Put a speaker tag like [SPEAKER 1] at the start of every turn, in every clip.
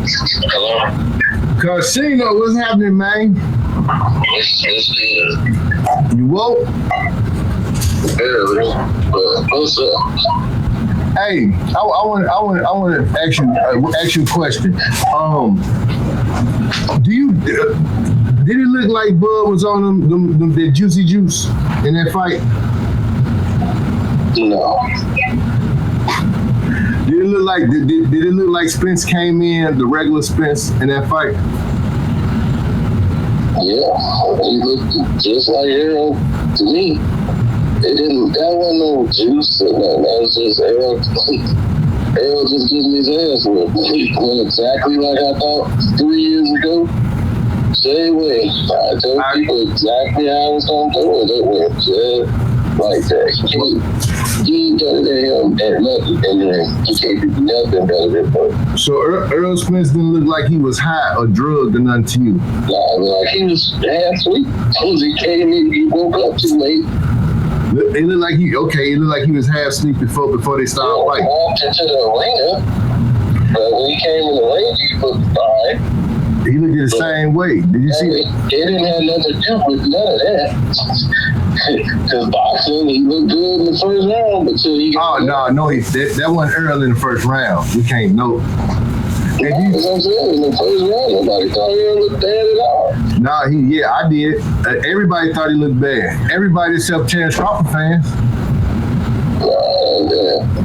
[SPEAKER 1] Hello?
[SPEAKER 2] Carceno, what's happening, man?
[SPEAKER 1] It's good.
[SPEAKER 2] You woke?
[SPEAKER 1] Yeah, what's up?
[SPEAKER 2] Hey, I want to ask you a question. Did it look like Bud was on that juicy juice in that fight?
[SPEAKER 1] No.
[SPEAKER 2] Did it look like Spence came in, the regular Spence, in that fight?
[SPEAKER 1] Yeah, he looked just like Errol to me. That wasn't no juice or nothing. That was just Errol. Errol just getting his ass whipped. He went exactly like I thought 3 years ago. Same way. I told people exactly how I was going to do it. It went just like that. He ain't better than him at nothing, and then he can't do nothing better than him.
[SPEAKER 2] So Errol Spence didn't look like he was high or drugged or nothing to you?
[SPEAKER 1] Nah, like he was half asleep. He came in, he woke up too late.
[SPEAKER 2] It looked like he was half asleep before they started fighting.
[SPEAKER 1] He walked into the arena, but when he came in the ring, he looked fine.
[SPEAKER 2] He looked the same way. Did you see that?
[SPEAKER 1] It didn't have nothing to do with none of that. Because boxing, he looked good in the first round, but till he got
[SPEAKER 2] no, that wasn't Errol in the first round. We can't know.
[SPEAKER 1] That's what I'm saying. In the first round, nobody thought he looked bad at all.
[SPEAKER 2] I did. Everybody thought he looked bad. Everybody except Terrence Crawford fans.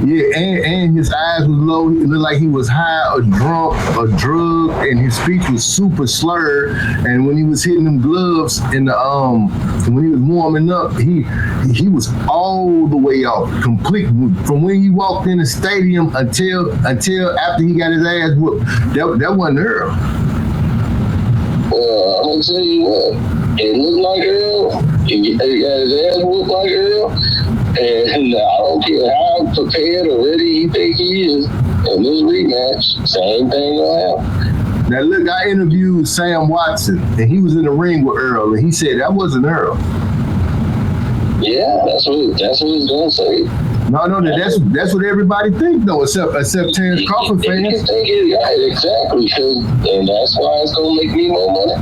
[SPEAKER 2] Yeah, and his eyes was low. It looked like he was high or drunk or drugged, and his speech was super slurred. And when he was hitting them gloves in the when he was warming up, he was all the way off, complete from when he walked in the stadium until after he got his ass whooped. That wasn't Errol.
[SPEAKER 1] Well, I'm gonna tell you what, it looked like Errol. He got his ass whooped like Errol. And I don't care how prepared or ready he think he is in this rematch, same thing gonna happen.
[SPEAKER 2] Now look, I interviewed Sam Watson, and he was in the ring with Errol, and he said that wasn't Errol.
[SPEAKER 1] Yeah, that's what he's gonna say.
[SPEAKER 2] No, that's what everybody think though, except Terrence Crawford fans.
[SPEAKER 1] Right, exactly, and that's why it's gonna make me more money.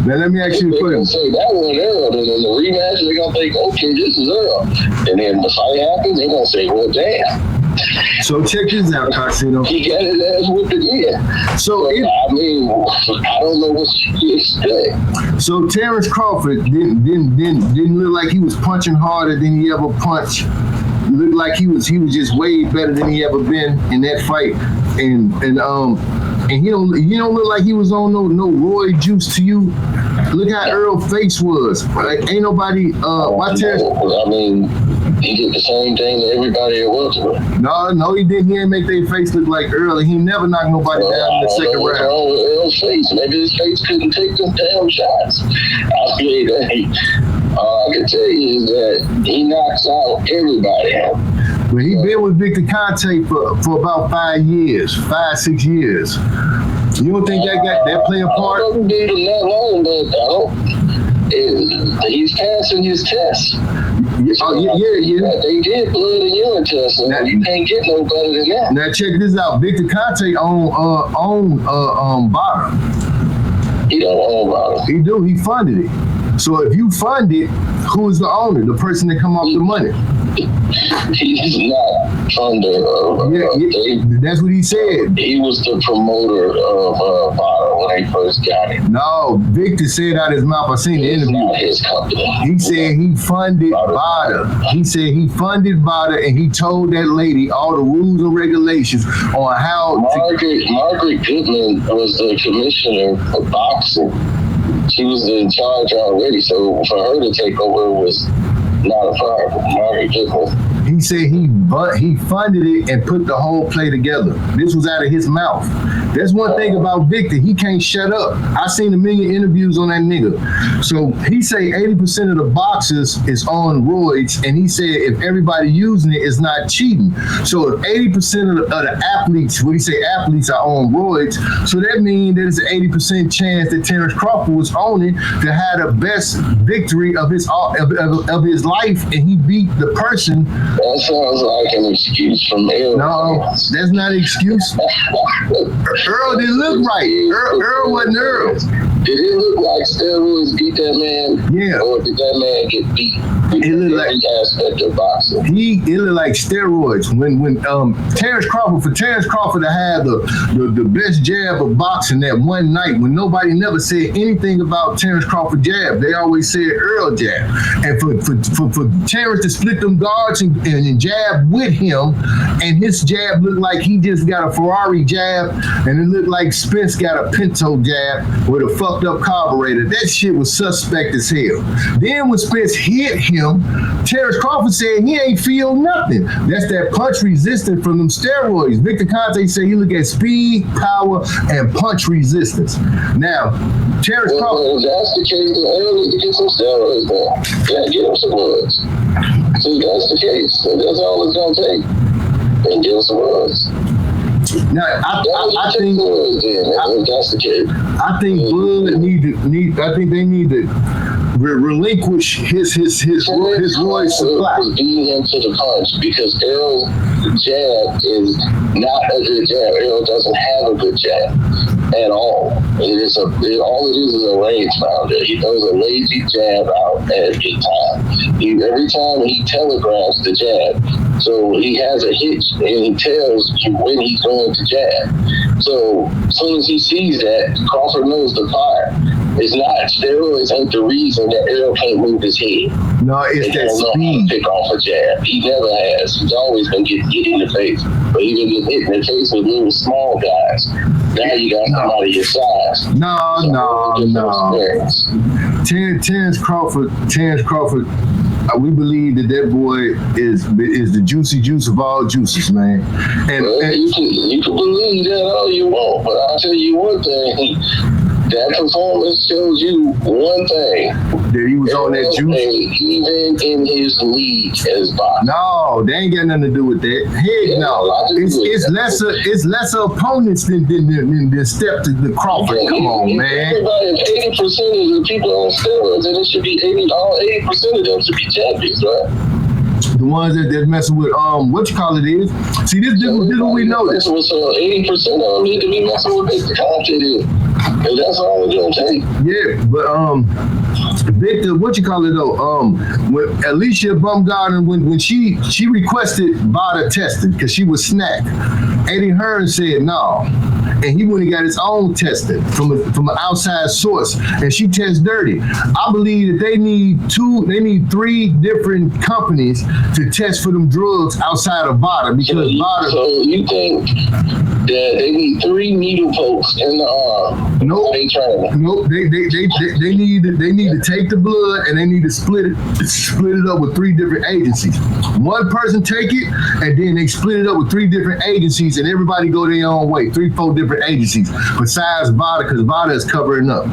[SPEAKER 2] Now let me ask you a question.
[SPEAKER 1] Say that wasn't Errol, and in the rematch they're gonna think, okay, this is Errol, and then the fight happens, they're gonna say, well, damn.
[SPEAKER 2] So check this out, Carceno.
[SPEAKER 1] He got his ass whipped again.
[SPEAKER 2] So
[SPEAKER 1] I mean, I don't know what you expect.
[SPEAKER 2] So Terrence Crawford didn't look like he was punching harder than he ever punched. Looked like he was just way better than he ever been in that fight, and he don't look like he was on no Roy juice to you. Look how Errol's face was. Like, ain't nobody why Terrence?
[SPEAKER 1] I mean, he did the same thing to everybody at welterweight.
[SPEAKER 2] No, he didn't. He didn't make their face look like Errol. He never knocked nobody down in the second round.
[SPEAKER 1] What's wrong with Errol's face? Maybe his face couldn't take them damn shots. I mean, all I can tell you is that he knocks out everybody out.
[SPEAKER 2] Well, he been with Victor Conte for about 5 years, 6 years. You don't think that play a part?
[SPEAKER 1] I don't been him that long, but he's passing his test.
[SPEAKER 2] Yeah.
[SPEAKER 1] They did blood and urine tests, so you can't get no better than that.
[SPEAKER 2] Now check this out. Victor Conte own Bada.
[SPEAKER 1] He don't own Bada.
[SPEAKER 2] He do. He funded it. So if you fund it, who is the owner? The person that come off the money.
[SPEAKER 1] He's not funder of
[SPEAKER 2] that's what he said.
[SPEAKER 1] He was the promoter of Bada when they first got it.
[SPEAKER 2] No, Victor said out his mouth, I seen the interview.
[SPEAKER 1] Not his company.
[SPEAKER 2] He said he funded Bada. He said he funded Bada, and he told that lady all the rules and regulations on how
[SPEAKER 1] Margaret Goodman was the commissioner for boxing. She was in charge already, so for her to take over was not a problem. Margaret Goodman.
[SPEAKER 2] He said he funded it and put the whole play together. This was out of his mouth. That's one thing about Victor. He can't shut up. I seen a million interviews on that nigga. So he say 80% of the boxers is on roids, and he said if everybody using it, it's not cheating. So if 80% of the athletes, what he say athletes are on roids, so that means there's an 80% chance that Terrence Crawford was on it to have the best victory of his life, and he beat the person.
[SPEAKER 1] That sounds like an excuse from Errol.
[SPEAKER 2] No, that's not an excuse. Earl didn't look right. Earl wasn't Earl.
[SPEAKER 1] Did it look like steroids beat that man?
[SPEAKER 2] Yeah.
[SPEAKER 1] Or did that man get beat?
[SPEAKER 2] It looked like
[SPEAKER 1] every aspect of boxing.
[SPEAKER 2] It looked like steroids. When Terrence Crawford to have the best jab of boxing that one night, when nobody never said anything about Terrence Crawford jab, they always said Earl jab. And for Terrence to split them guards and jab with him, and his jab looked like he just got a Ferrari jab, and it looked like Spence got a Pinto jab with a fucked up carburetor. That shit was suspect as hell. Then when Spence hit him, Terrence Crawford said he ain't feel nothing. That's that punch resistance from them steroids. Victor Conte said he look at speed, power, and punch resistance. Now, Terrence Crawford.
[SPEAKER 1] Well, if that's the case, then Errol needs to get some steroids then. Yeah, get him some words. So if that's the case, then that's all it's gonna take. And get him some words.
[SPEAKER 2] Now, I think
[SPEAKER 1] that's the case.
[SPEAKER 2] I think Bud I think they need to relinquish his Royce supply.
[SPEAKER 1] Beating him to the punch because Errol's jab is not a good jab. Errol doesn't have a good jab at all. All it is a range founder. He throws a lazy jab out every time. Every time he telegraphs the jab. So he has a hitch and he tells you when he's going to jab. So as soon as he sees that, Crawford knows the fire. It's not steroids ain't the reason that Errol can't move his head.
[SPEAKER 2] No, it's that speed.
[SPEAKER 1] Pick off a jab. He never has. He's always been getting hit in the face. But he been getting hit in the face with little small guys. Now you got somebody your size.
[SPEAKER 2] No. Terrence Crawford. We believe that boy is the juicy juice of all juices, man. And
[SPEAKER 1] you can believe that all you want, but I'll tell you one thing. That performance shows you one thing.
[SPEAKER 2] That he was on that juice.
[SPEAKER 1] Even in his league as boxing.
[SPEAKER 2] No, they ain't got nothing to do with that. Heck no. It's lesser opponents than step to the Crawford. Come on, man.
[SPEAKER 1] Everybody, 80% of the people on steroids, and it should be 80% of them should be champions, right?
[SPEAKER 2] The ones that messing with what you call it is. See, this is what we know.
[SPEAKER 1] This was 80% of them need to be messing with the content. And that's all it's gonna take.
[SPEAKER 2] Yeah, but Victor, what you call it though? When Alicia Baumgartner, when she requested Bada testing because she was snacked, Eddie Hearn said no, and he went and got his own tested from an outside source, and she tests dirty. I believe that they need 3 different companies to test for them drugs outside of Bada because Bada.
[SPEAKER 1] So you think that they need 3 needle pokes in the arm?
[SPEAKER 2] Nope. They need to take the blood and they need to split it up with 3 different agencies. One person take it and then they split it up with 3 different agencies and everybody go their own way. 3-4 different agencies besides Bada because Bada is covering up.